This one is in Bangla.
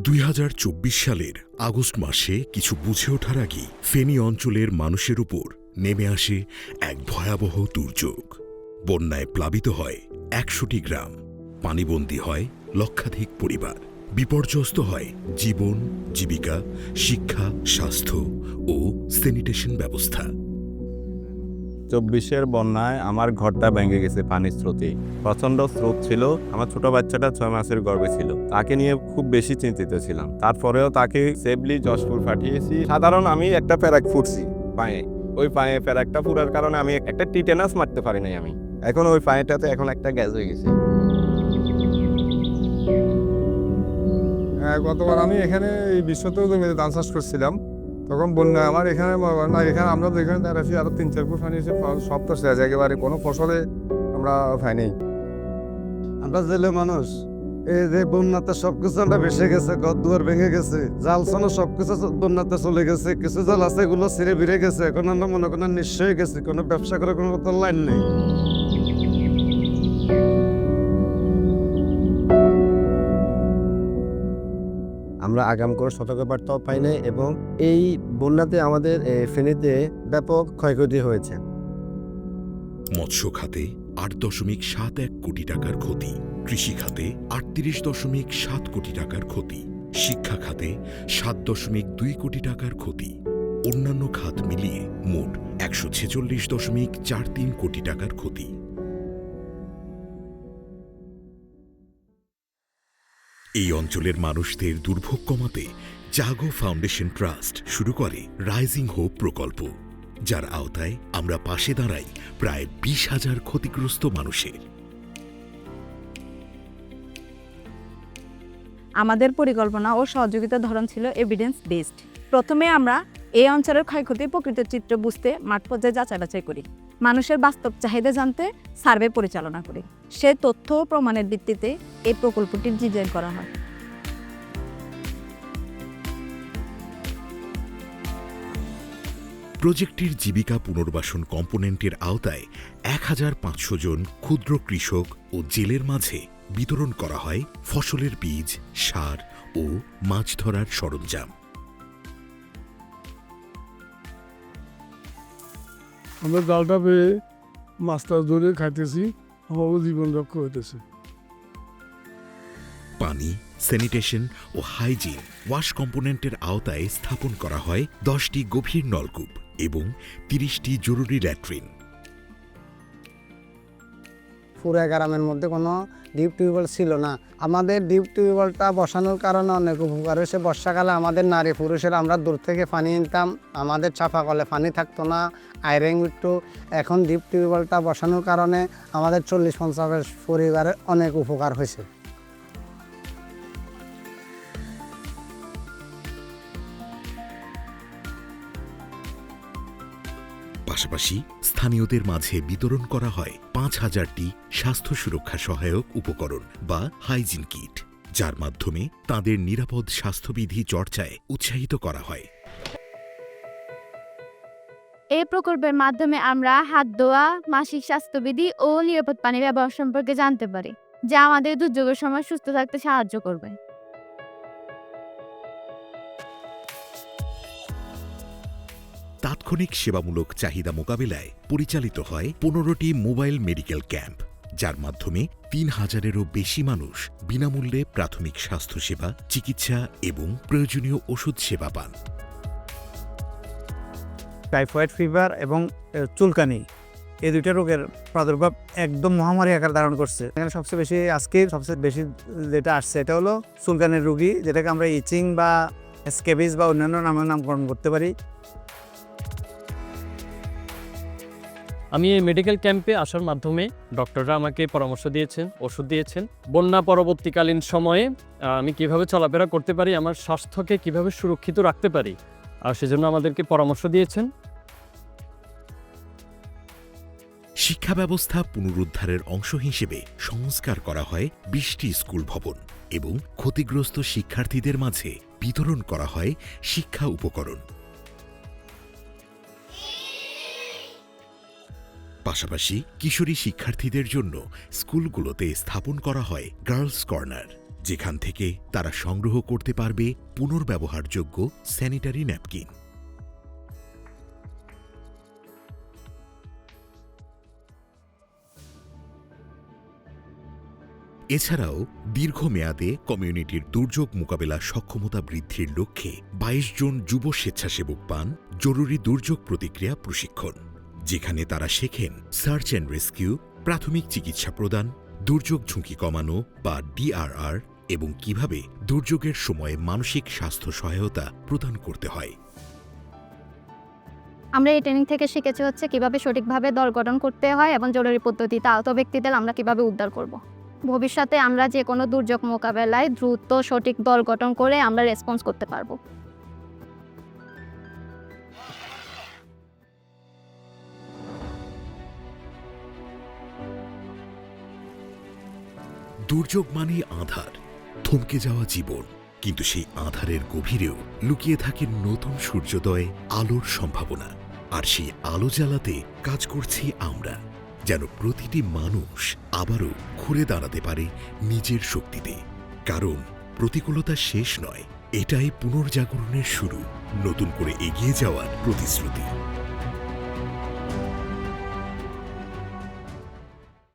2024 সালের আগস্ট মাসে কিছু বুঝে ওঠার আগেই ফেনী অঞ্চলের মানুষের উপর নেমে আসে এক ভয়াবহ দুর্যোগ। বন্যায় প্লাবিত হয় 100টি গ্রাম, পানিবন্দী হয় লক্ষাধিক পরিবার, বিপর্যস্ত হয় জীবন, জীবিকা, শিক্ষা, স্বাস্থ্য ও স্যানিটেশন ব্যবস্থা। 24-এর বন্যায় আমার ঘরটা ভেঙে গেছে পানির স্রোতে। প্রচণ্ড স্রোত ছিল। আমার ছোট বাচ্চাটা 6 মাসের গর্ভে ছিল। তাকে নিয়ে খুব বেশি চিন্তিত ছিলাম। তারপরেও তাকে সেফলি যশপুর পাঠিয়েছি। সাধারণ আমি একটা প্যারাক ফুটছি পায়ে। ওই পায়ে প্যারাকটা ফুটার কারণে আমি একটা টিটেনাস মারতে পারি নাই আমি। এখন ওই পায়েটাতে এখন একটা গ্যাস হয়ে গেছে। গতবার আমি এখানে এই বিশ্বতেও জমিতে ধান চাষ করছিলাম, তখন বন্যা আমার এখানে আমরা যেখানে দাঁড়াচ্ছি আরো 3-4 ফুট পানি এসে সব তো শেষ, একেবারে কোনো ফসলে আমরা পাইনি। আমরা জেলে মানুষ, এই যে বন্যাতে সবকিছু আমরা ভেসে গেছে, ঘর দুয়ার ভেঙে গেছে, জাল ছানো সবকিছু বন্যাতে চলে গেছে। কিছু জাল আছে এগুলো ছিঁড়ে ভিড়ে গেছে। এখন আমরা মনে করেন নিশ্চয়ই গেছি, কোনো ব্যবসা করে কোনো মতো লাইন নেই। আমরা আগাম করে সতর্কবার্তাও পাই নাই এবং এই বন্যাতে আমাদের ফেনীতে ব্যাপক ক্ষয়ক্ষতি হয়েছে। মৎস্য খাতে 8.71 কোটি টাকার ক্ষতি, কৃষি খাতে 38.7 কোটি টাকার ক্ষতি, শিক্ষা খাতে 7.2 কোটি টাকার ক্ষতি, অন্যান্য খাত মিলিয়ে মোট 146.43 কোটি টাকার ক্ষতি। এই অঞ্চলের মানুষদের দুর্ভোগ কমাতে জাগো ফাউন্ডেশন ট্রাস্ট শুরু করে রাইজিং হোপ প্রকল্প, যার আওতায় আমরা পাশে দাঁড়াই প্রায় 20,000 ক্ষতিগ্রস্ত মানুষের। আমাদের পরিকল্পনা ও সহযোগিতার ধরন ছিল এভিডেন্স বেসড। প্রথমে আমরা এই অঞ্চলের ক্ষয়ক্ষতির প্রকৃত চিত্র বুঝতে মাঠ পর্যায়ে যাচাই বাছাই করি, মানুষের বাস্তব চাহিদা জানতে সার্ভে পরিচালনা করি। সে তথ্য ও প্রমাণের ভিত্তিতে এই প্রকল্পটি ডিজাইন করা হয়। প্রজেক্টটির জীবিকা পুনর্বাসন কম্পোনেন্টের আওতায় 1,500 জন ক্ষুদ্র কৃষক ও জেলের মাঝে বিতরণ করা হয় ফসলের বীজ, সার ও মাছ ধরার সরঞ্জাম। আমরা জালটা পেয়ে মাছটা ধরে খাইতেছি, আমারও জীবন রক্ষা হইতেছে। পানি, স্যানিটেশন ও হাইজিন ওয়াশ কম্পোনেন্টের আওতায় স্থাপন করা হয় 10টি গভীর নলকূপ এবং 30টি জরুরি ল্যাট্রিন। পুরা গ্রামের মধ্যে কোনো ডিপ টিউবওয়েল ছিল না। আমাদের ডিপ টিউবওয়েলটা বসানোর কারণে অনেক উপকার হয়েছে। বর্ষাকালে আমাদের নারী পুরুষের আমরা দূর থেকে পানি নিতাম, আমাদের চাপাকলে পানি থাকতো না, আয়রন উঠতো। এখন ডিপ টিউবওয়েলটা বসানোর কারণে আমাদের 40-50 পরিবারের অনেক উপকার হয়েছে। পাশাপাশি স্থানীয়দের মাঝে বিতরণ করা হয় 5,000টি স্বাস্থ্য সুরক্ষা সহায়ক উপকরণ বা হাইজিন কিট, যার মাধ্যমে তাদের নিরাপদ স্বাস্থ্যবিধি চর্চায় উৎসাহিত করা হয়। এই প্রকল্পের মাধ্যমে আমরা হাত ধোয়া, মাসিক স্বাস্থ্যবিধি ও নিরাপদ পানি ব্যবহার সম্পর্কে জানতে পারি, যা আমাদের দুর্যোগের সময় সুস্থ থাকতে সাহায্য করবে। তাৎক্ষণিক সেবামূলক চাহিদা মোকাবিলায় পরিচালিত হয় 15টি মোবাইল মেডিকেল ক্যাম্প, যার মাধ্যমে 3,000-এরও বেশি মানুষ বিনামূল্যে প্রাথমিক স্বাস্থ্যসেবা, চিকিৎসা এবং প্রয়োজনীয় ওষুধ সেবা পান। টাইফয়েড ফিভার এবং চুলকানি, এই দুইটা রোগের প্রাদুর্ভাব একদম মহামারী আকার ধারণ করছে। এখানে সবচেয়ে বেশি যেটা আসছে এটা হলো চুলকানির রোগী, যেটাকে আমরা ইচিং বা স্ক্যাবিস বা অন্যান্য নামে নামকরণ করতে পারি। আমি এই মেডিকেল ক্যাম্পে আসার মাধ্যমে ডক্টররা আমাকে পরামর্শ দিয়েছেন, ওষুধ দিয়েছেন। বন্যা পরবর্তীকালীন সময়ে আমি কিভাবে চলাফেরা করতে পারি, আমার স্বাস্থ্যকে কিভাবে সুরক্ষিত রাখতে পারি, আর সেজন্য আমাদেরকে পরামর্শ দিয়েছেন। শিক্ষা ব্যবস্থা পুনরুদ্ধারের অংশ হিসেবে সংস্কার করা হয় 20টি স্কুল ভবন এবং ক্ষতিগ্রস্ত শিক্ষার্থীদের মাঝে বিতরণ করা হয় শিক্ষা উপকরণ। পাশাপাশি কিশোরী শিক্ষার্থীদের জন্য স্কুলগুলোতে স্থাপন করা হয় গার্লস কর্নার, যেখান থেকে তারা সংগ্রহ করতে পারবে পুনর্ব্যবহারযোগ্য স্যানিটারি ন্যাপকিন। এছাড়াও দীর্ঘমেয়াদে কমিউনিটির দুর্যোগ মোকাবেলা সক্ষমতা বৃদ্ধির লক্ষ্যে ২২ জন যুব স্বেচ্ছাসেবক পান জরুরি দুর্যোগ প্রতিক্রিয়া প্রশিক্ষণ, যেখানে তারা শেখেন সার্চ অ্যান্ড রেস্কিউ, প্রাথমিক চিকিৎসা প্রদান, দুর্যোগ ঝুঁকি কমানো বা DRR এবং কিভাবে দুর্যোগের সময়ে মানসিক স্বাস্থ্য সহায়তা প্রদান করতে হয়। আমরা এই ট্রেনিং থেকে শিখেছি হচ্ছে কিভাবে সঠিকভাবে দল গঠন করতে হয় এবং জরুরি পদ্ধতিতে আহত ব্যক্তিদের আমরা কিভাবে উদ্ধার করব। ভবিষ্যতে আমরা যে কোনো দুর্যোগ মোকাবেলায় দ্রুত সঠিক দল গঠন করে আমরা রেসপন্স করতে পারবো। দুর্যোগ মানেই আঁধার, থমকে যাওয়া জীবন, কিন্তু সেই আঁধারের গভীরেও লুকিয়ে থাকে নতুন সূর্যোদয়, আলোর সম্ভাবনা। আর সেই আলো জ্বালাতে কাজ করছি আমরা, যেন প্রতিটি মানুষ আবারও ঘুরে দাঁড়াতে পারে নিজের শক্তিতে। কারণ প্রতিকূলতা শেষ নয়, এটাই পুনর্জাগরণের শুরু, নতুন করে এগিয়ে যাওয়ার প্রতিশ্রুতি।